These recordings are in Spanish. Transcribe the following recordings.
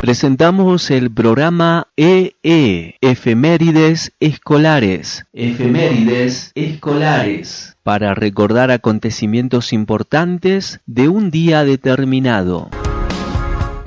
Presentamos el programa Efemérides Escolares. Efemérides Escolares. Para recordar acontecimientos importantes de un día determinado.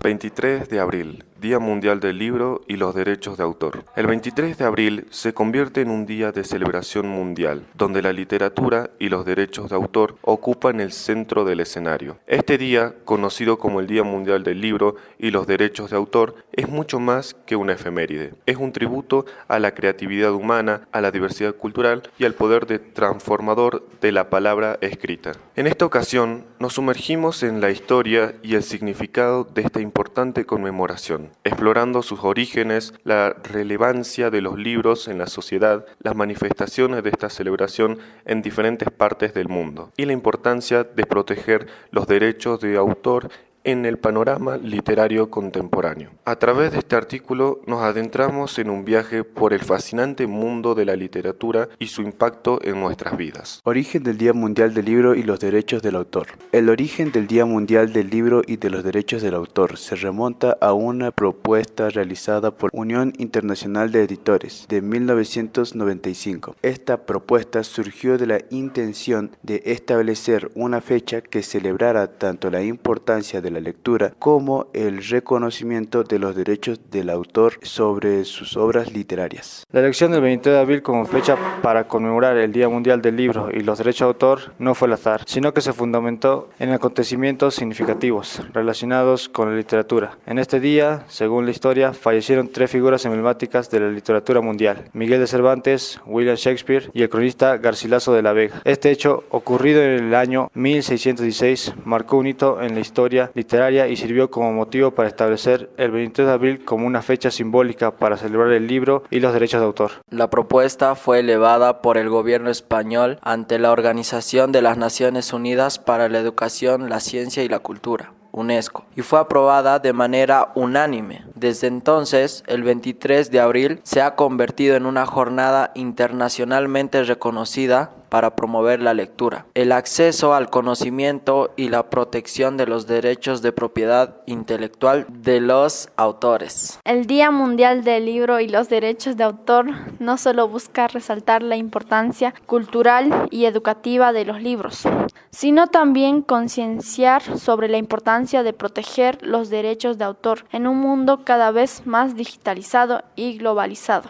23 de abril, Día Mundial del Libro y los Derechos de Autor. El 23 de abril se convierte en un día de celebración mundial, donde la literatura y los derechos de autor ocupan el centro del escenario. Este día, conocido como el Día Mundial del Libro y los Derechos de Autor, es mucho más que una efeméride. Es un tributo a la creatividad humana, a la diversidad cultural y al poder transformador de la palabra escrita. En esta ocasión, nos sumergimos en la historia y el significado de esta importante conmemoración, explorando sus orígenes, la relevancia de los libros en la sociedad, las manifestaciones de esta celebración en diferentes partes del mundo y la importancia de proteger los derechos de autor en el panorama literario contemporáneo. A través de este artículo nos adentramos en un viaje por el fascinante mundo de la literatura y su impacto en nuestras vidas. Origen del Día Mundial del Libro y los Derechos del Autor. El origen del Día Mundial del Libro y de los Derechos del Autor se remonta a una propuesta realizada por Unión Internacional de Editores de 1995. Esta propuesta surgió de la intención de establecer una fecha que celebrara tanto la importancia de la lectura como el reconocimiento de los derechos del autor sobre sus obras literarias. La elección del 23 de abril como fecha para conmemorar el Día Mundial del Libro y los Derechos de Autor no fue al azar, sino que se fundamentó en acontecimientos significativos relacionados con la literatura. En este día, según la historia, fallecieron 3 figuras emblemáticas de la literatura mundial: Miguel de Cervantes, William Shakespeare y el cronista Garcilaso de la Vega. Este hecho, ocurrido en el año 1616, marcó un hito en la historia literaria y sirvió como motivo para establecer el 23 de abril como una fecha simbólica para celebrar el libro y los derechos de autor. La propuesta fue elevada por el gobierno español ante la Organización de las Naciones Unidas para la Educación, la Ciencia y la Cultura, UNESCO, y fue aprobada de manera unánime. Desde entonces, el 23 de abril se ha convertido en una jornada internacionalmente reconocida para promover la lectura, el acceso al conocimiento y la protección de los derechos de propiedad intelectual de los autores. El Día Mundial del Libro y los Derechos de Autor no solo busca resaltar la importancia cultural y educativa de los libros, sino también concienciar sobre la importancia de proteger los derechos de autor en un mundo cada vez más digitalizado y globalizado.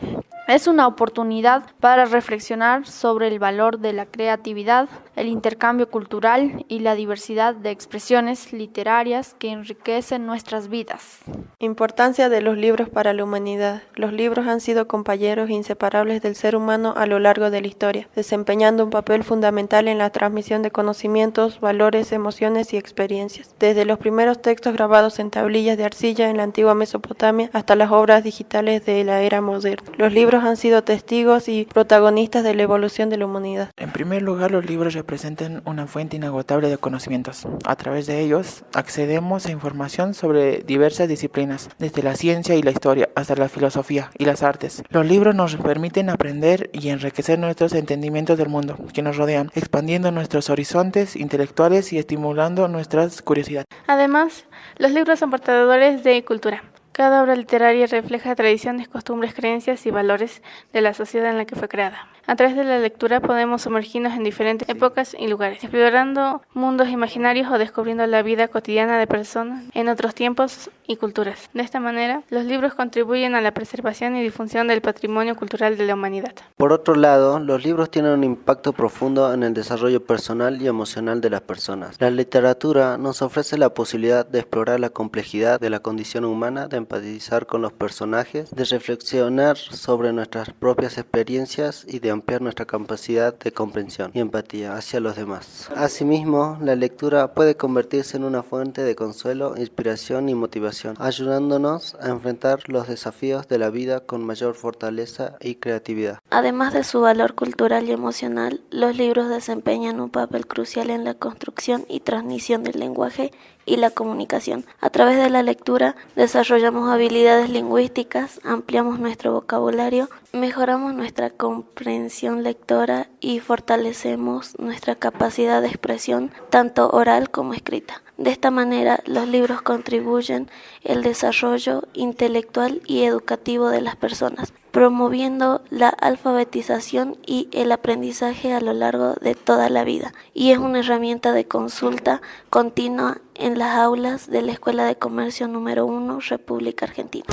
Es una oportunidad para reflexionar sobre el valor de la creatividad, el intercambio cultural y la diversidad de expresiones literarias que enriquecen nuestras vidas. Importancia de los libros para la humanidad. Los libros han sido compañeros inseparables del ser humano a lo largo de la historia, desempeñando un papel fundamental en la transmisión de conocimientos, valores, emociones y experiencias. Desde los primeros textos grabados en tablillas de arcilla en la antigua Mesopotamia hasta las obras digitales de la era moderna. Los libros han sido testigos y protagonistas de la evolución de la humanidad. En primer lugar, los libros representan una fuente inagotable de conocimientos. A través de ellos accedemos a información sobre diversas disciplinas, desde la ciencia y la historia hasta la filosofía y las artes. Los libros nos permiten aprender y enriquecer nuestros entendimientos del mundo que nos rodean, expandiendo nuestros horizontes intelectuales y estimulando nuestras curiosidades. Además, los libros son portadores de cultura. Cada obra literaria refleja tradiciones, costumbres, creencias y valores de la sociedad en la que fue creada. A través de la lectura podemos sumergirnos en diferentes épocas y lugares, explorando mundos imaginarios o descubriendo la vida cotidiana de personas en otros tiempos y culturas. De esta manera, los libros contribuyen a la preservación y difusión del patrimonio cultural de la humanidad. Por otro lado, los libros tienen un impacto profundo en el desarrollo personal y emocional de las personas. La literatura nos ofrece la posibilidad de explorar la complejidad de la condición humana, de empatizar con los personajes, de reflexionar sobre nuestras propias experiencias y de ampliar nuestra capacidad de comprensión y empatía hacia los demás. Asimismo, la lectura puede convertirse en una fuente de consuelo, inspiración y motivación, ayudándonos a enfrentar los desafíos de la vida con mayor fortaleza y creatividad. Además de su valor cultural y emocional, los libros desempeñan un papel crucial en la construcción y transmisión del lenguaje y la comunicación. A través de la lectura desarrollamos habilidades lingüísticas, ampliamos nuestro vocabulario, mejoramos nuestra comprensión lectora y fortalecemos nuestra capacidad de expresión tanto oral como escrita. De esta manera, los libros contribuyen el desarrollo intelectual y educativo de las personas, promoviendo la alfabetización y el aprendizaje a lo largo de toda la vida, y es una herramienta de consulta continua en las aulas de la Escuela de Comercio número 1, República Argentina.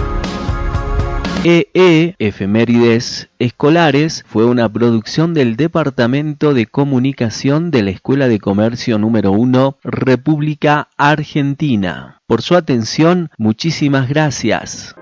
Efemérides Escolares fue una producción del Departamento de Comunicación de la Escuela de Comercio número 1, República Argentina. Por su atención, muchísimas gracias.